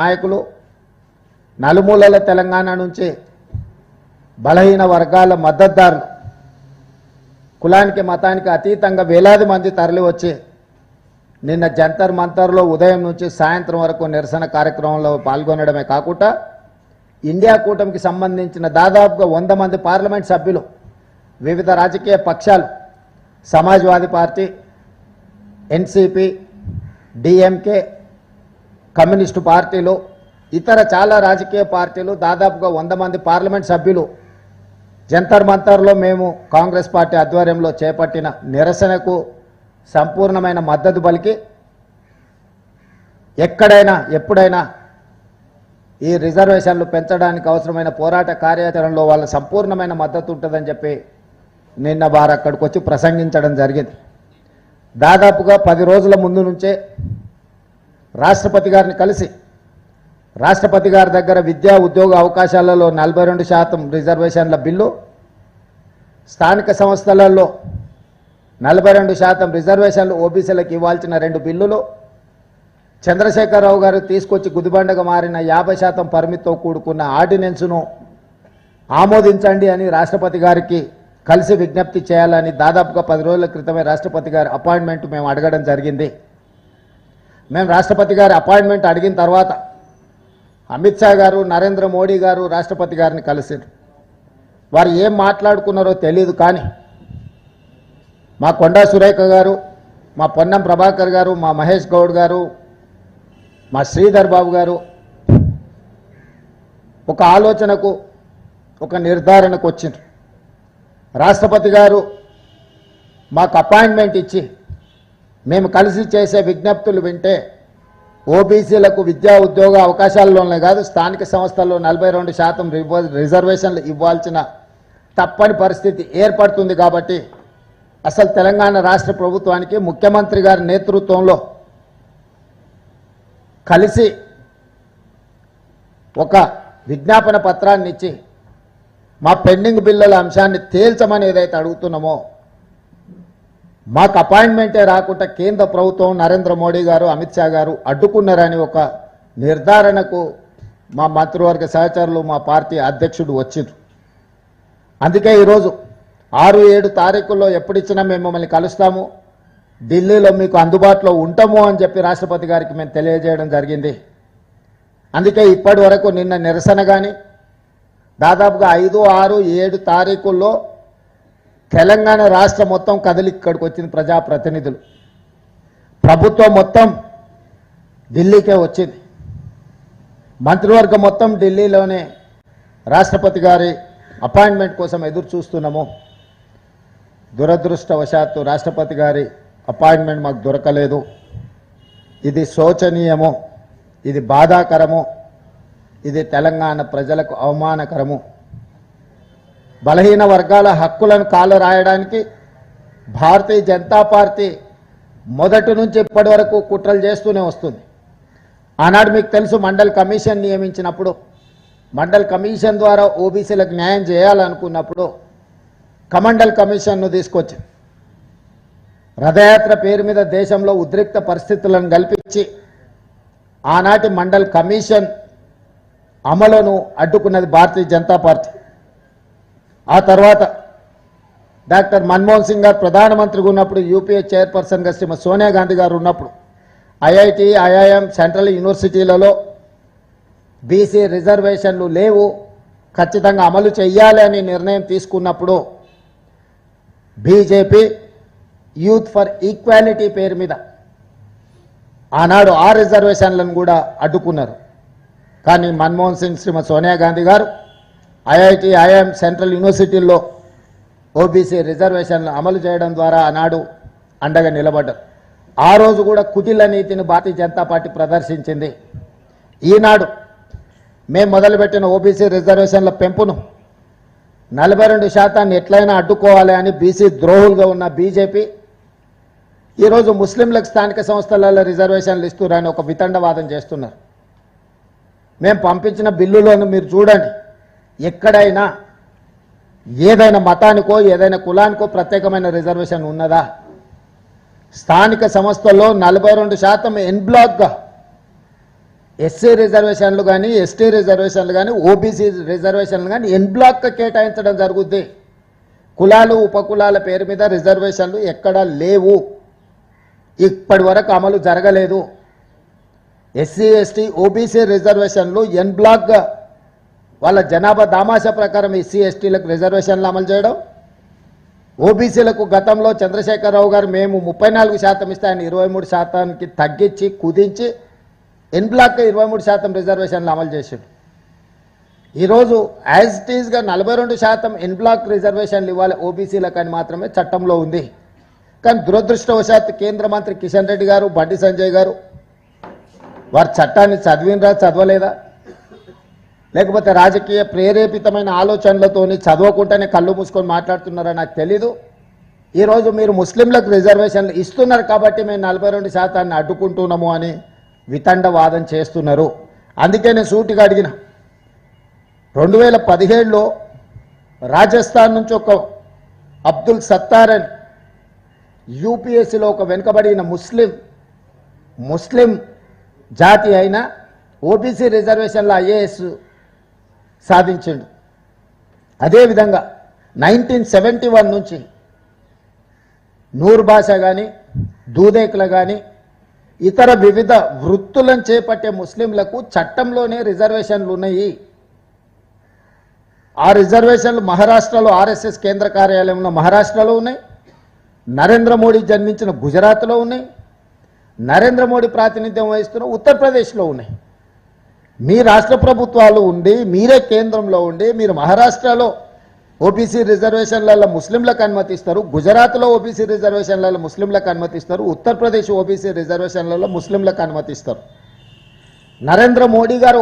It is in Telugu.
నాయకులు నలుమూలల తెలంగాణ నుంచి బలహీన వర్గాల మద్దతుదారులు కులానికి మతానికి అతీతంగా వేలాది మంది తరలి వచ్చి నిన్న జంతర్ మంతర్లో ఉదయం నుంచి సాయంత్రం వరకు నిరసన కార్యక్రమంలో పాల్గొనడమే కాకుండా ఇండియా కూటమికి సంబంధించిన దాదాపుగా 100 మంది పార్లమెంట్ సభ్యులు వివిధ రాజకీయ పక్షాలు Samajwadi party, NCP, DMK, communist పార్టీలు, ఇతర చాలా రాజకీయ పార్టీలు దాదాపుగా 100 మంది పార్లమెంట్ సభ్యులు జంతర్ మంతర్లో మేము కాంగ్రెస్ పార్టీ ఆధ్వర్యంలో చేపట్టిన నిరసనకు సంపూర్ణమైన మద్దతు పలికి ఎక్కడైనా ఎప్పుడైనా ఈ రిజర్వేషన్లు పెంచడానికి అవసరమైన పోరాట కార్యాచరణలో వాళ్ళ సంపూర్ణమైన మద్దతు ఉంటుందని చెప్పి నిన్న వారు అక్కడికి వచ్చి ప్రసంగించడం జరిగింది. దాదాపుగా 10 రోజుల ముందు నుంచే రాష్ట్రపతి గారిని కలిసి రాష్ట్రపతి గారి దగ్గర విద్యా ఉద్యోగ అవకాశాలలో 42% రిజర్వేషన్ల బిల్లు, స్థానిక సంస్థలలో 42% రిజర్వేషన్లు ఓబీసీలకు ఇవ్వాల్సిన 2 బిల్లులు, చంద్రశేఖరరావు గారు తీసుకొచ్చి గుదిబండగా మారిన 50% పరిమితితో కూడుకున్న ఆర్డినెన్స్ను ఆమోదించండి అని రాష్ట్రపతి గారికి కలిసి విజ్ఞప్తి చేయాలని దాదాపుగా 10 రోజుల క్రితమే రాష్ట్రపతి గారి అపాయింట్మెంట్ మేము అడగడం జరిగింది. మేము రాష్ట్రపతి గారి అపాయింట్మెంట్ అడిగిన తర్వాత అమిత్ షా గారు, నరేంద్ర మోడీ గారు రాష్ట్రపతి గారిని కలిసారు. వారు ఏం మాట్లాడుకున్నారో తెలియదు, కానీ మా కొండా సురేఖ గారు, మా పొన్నం ప్రభాకర్ గారు, మా మహేష్ గౌడ్ గారు, మా శ్రీధర్ బాబు గారు ఒక ఆలోచనకు, ఒక నిర్ధారణకు వచ్చిండ్రు. రాష్ట్రపతి గారు మాకు అపాయింట్మెంట్ ఇచ్చి మేము కలిసి చేసే విజ్ఞప్తులు వింటే ఓబీసీలకు విద్యా ఉద్యోగ అవకాశాల్లోనే కాదు స్థానిక సంస్థల్లో 42% రిజర్వేషన్లు ఇవ్వాల్సిన తప్పని పరిస్థితి ఏర్పడుతుంది. కాబట్టి అసలు తెలంగాణ రాష్ట్ర ప్రభుత్వానికి ముఖ్యమంత్రి గారి నేతృత్వంలో కలిసి ఒక విజ్ఞాపన పత్రాన్ని ఇచ్చి మా పెండింగ్ బిల్లుల అంశాన్ని తేల్చమని ఏదైతే అడుగుతున్నామో, మాకు అపాయింట్మెంటే రాకుండా కేంద్ర ప్రభుత్వం, నరేంద్ర మోడీ గారు, అమిత్ షా గారు అడ్డుకున్నారని ఒక నిర్ధారణకు మా మంత్రివర్గ సహచరులు, మా పార్టీ అధ్యక్షుడు వచ్చిండ్రు. అందుకే ఈరోజు 6-7 తారీఖుల్లో ఎప్పుడిచ్చినా మేము మిమ్మల్ని కలుస్తాము, ఢిల్లీలో మీకు అందుబాటులో ఉంటాము అని చెప్పి రాష్ట్రపతి గారికి మేము తెలియజేయడం జరిగింది. అందుకే ఇప్పటి వరకు నిన్న నిరసన కానీ దాదాపుగా 5, 6, 7 తారీఖుల్లో తెలంగాణ రాష్ట్రం మొత్తం కదిలి ఇక్కడికి వచ్చింది. ప్రజాప్రతినిధులు, ప్రభుత్వం మొత్తం ఢిల్లీకే వచ్చింది. మంత్రివర్గం మొత్తం ఢిల్లీలోనే రాష్ట్రపతి గారి అపాయింట్మెంట్ కోసం ఎదురు చూస్తున్నాము. దురదృష్టవశాత్తు రాష్ట్రపతి గారి అపాయింట్మెంట్ మాకు దొరకలేదు. ఇది శోచనీయము, ఇది బాధాకరము, ఇది తెలంగాణ ప్రజలకు అవమానకరము. బలహీన వర్గాల హక్కులను కాలరాయడానికి భారతీయ జనతా పార్టీ మొదటి నుంచి ఇప్పటి వరకు కుట్రలు చేస్తూనే వస్తుంది. ఆనాడు మీకు తెలుసు, మండల్ కమిషన్ నియమించినప్పుడు, మండల్ కమిషన్ ద్వారా ఓబీసీలకు న్యాయం చేయాలనుకున్నప్పుడు కమండల్ కమిషన్ను తీసుకొచ్చి రథయాత్ర పేరు మీద దేశంలో ఉద్రిక్త పరిస్థితులను కల్పించి ఆనాటి మండల్ కమిషన్ అమలును అడ్డుకున్నది భారతీయ జనతా పార్టీ. ఆ తర్వాత డాక్టర్ మన్మోహన్ సింగ్ గారు ప్రధానమంత్రిగా ఉన్నప్పుడు, యూపీఏ చైర్పర్సన్గా శ్రీమతి సోనియా గాంధీ గారు ఉన్నప్పుడు ఐఐటి, ఐఐఎం, సెంట్రల్ యూనివర్సిటీలలో బీసీ రిజర్వేషన్లు లేవు, ఖచ్చితంగా అమలు చేయాలి అని నిర్ణయం తీసుకున్నప్పుడు బీజేపీ యూత్ ఫర్ ఈక్వాలిటీ పేరు మీద ఆనాడు ఆ రిజర్వేషన్లను కూడా అడ్డుకున్నారు. కానీ మన్మోహన్ సింగ్, శ్రీమతి సోనియా గాంధీ గారు ఐఐటి, ఐఐఎం, సెంట్రల్ యూనివర్సిటీల్లో ఓబీసీ రిజర్వేషన్లు అమలు చేయడం ద్వారా ఆనాడు అండగా నిలబడ్డారు. ఆ రోజు కూడా కుటిల నీతిని భారతీయ జనతా పార్టీ ప్రదర్శించింది. ఈనాడు మేము మొదలుపెట్టిన ఓబీసీ రిజర్వేషన్ల పెంపును 42% ఎట్లయినా అడ్డుకోవాలి అని బీసీ ద్రోహులుగా ఉన్న బీజేపీ ఈరోజు ముస్లింలకు స్థానిక సంస్థలలో రిజర్వేషన్లు ఇస్తున్నారని ఒక వితండవాదం చేస్తున్నారు. మేము పంపించిన బిల్లులను మీరు చూడండి, ఎక్కడైనా ఏదైనా మతానికో ఏదైనా కులానికో ప్రత్యేకమైన రిజర్వేషన్ ఉన్నదా? స్థానిక సంస్థల్లో 42% ఎన్ బ్లాక్గా ఎస్సీ రిజర్వేషన్లు కానీ ఎస్టీ రిజర్వేషన్లు కానీ ఓబీసీ రిజర్వేషన్లు కానీ ఎన్ బ్లాక్ కేటాయించడం జరుగుద్ది. కులాలు ఉపకులాల పేరు మీద రిజర్వేషన్లు ఎక్కడా లేవు, ఇప్పటి వరకు అమలు జరగలేదు. ఎస్సీ ఎస్టీ ఓబీసీ రిజర్వేషన్లు ఎన్ బ్లాక్ వాళ్ళ జనాభా దామాషా ప్రకారం ఎస్సీ ఎస్టీలకు రిజర్వేషన్లు అమలు చేయడం, ఓబీసీలకు గతంలో చంద్రశేఖరరావు గారు మేము 34% ఇస్తే ఆయన 23%కి తగ్గించి కుదించి ఎన్ బ్లాక్ 23% రిజర్వేషన్లు అమలు చేశాడు. ఈరోజు యాజ్ ఇట్ ఈస్గా 42% ఎన్ బ్లాక్ రిజర్వేషన్లు ఇవ్వాలి ఓబీసీలకు అని మాత్రమే చట్టంలో ఉంది. కానీ దురదృష్టవశాత్తు కేంద్ర మంత్రి కిషన్ రెడ్డి గారు, బండి సంజయ్ గారు వారు చట్టాన్ని చదివినరా చదవలేదా, లేకపోతే రాజకీయ ప్రేరేపితమైన ఆలోచనలతోని చదవకుండానే కళ్ళు మూసుకొని మాట్లాడుతున్నారా నాకు తెలీదు. ఈరోజు మీరు ముస్లింలకు రిజర్వేషన్లు ఇస్తున్నారు కాబట్టి మేము 42% అడ్డుకుంటున్నాము అని వితండవాదం చేస్తున్నారు. అందుకే నేను సూటిగా అడిగిన 2017లో రాజస్థాన్ నుంచి ఒక అబ్దుల్ సత్తార్ అని యూపీఎస్సీలో ఒక వెనుకబడిన ముస్లిం జాతి అయిన ఓబీసీ రిజర్వేషన్లో ఐఏఎస్ సాధించిండు. అదేవిధంగా 1971 నుంచి నూర్ భాష కానీ దూదేకుల కానీ ఇతర వివిధ వృత్తులను చేపట్టే ముస్లింలకు చట్టంలోనే రిజర్వేషన్లు ఉన్నాయి. ఆ రిజర్వేషన్లు మహారాష్ట్రలో ఆర్ఎస్ఎస్ కేంద్ర కార్యాలయం ఉన్న మహారాష్ట్రలో ఉన్నాయి, నరేంద్ర మోడీ జన్మించిన గుజరాత్లో ఉన్నాయి, నరేంద్ర మోడీ ప్రాతినిధ్యం వహిస్తున్న ఉత్తరప్రదేశ్లో ఉన్నాయి. మీ రాష్ట్ర ప్రభుత్వాలు ఉండి మీరే కేంద్రంలో ఉండి మీరు మహారాష్ట్రలో ఓబీసీ రిజర్వేషన్లలో ముస్లింలకు అనుమతిస్తారు, గుజరాత్లో ఓబీసీ రిజర్వేషన్లలో ముస్లింలకు అనుమతిస్తారు, ఉత్తరప్రదేశ్ ఓబీసీ రిజర్వేషన్లలో ముస్లింలకు అనుమతిస్తారు. నరేంద్ర మోడీ గారు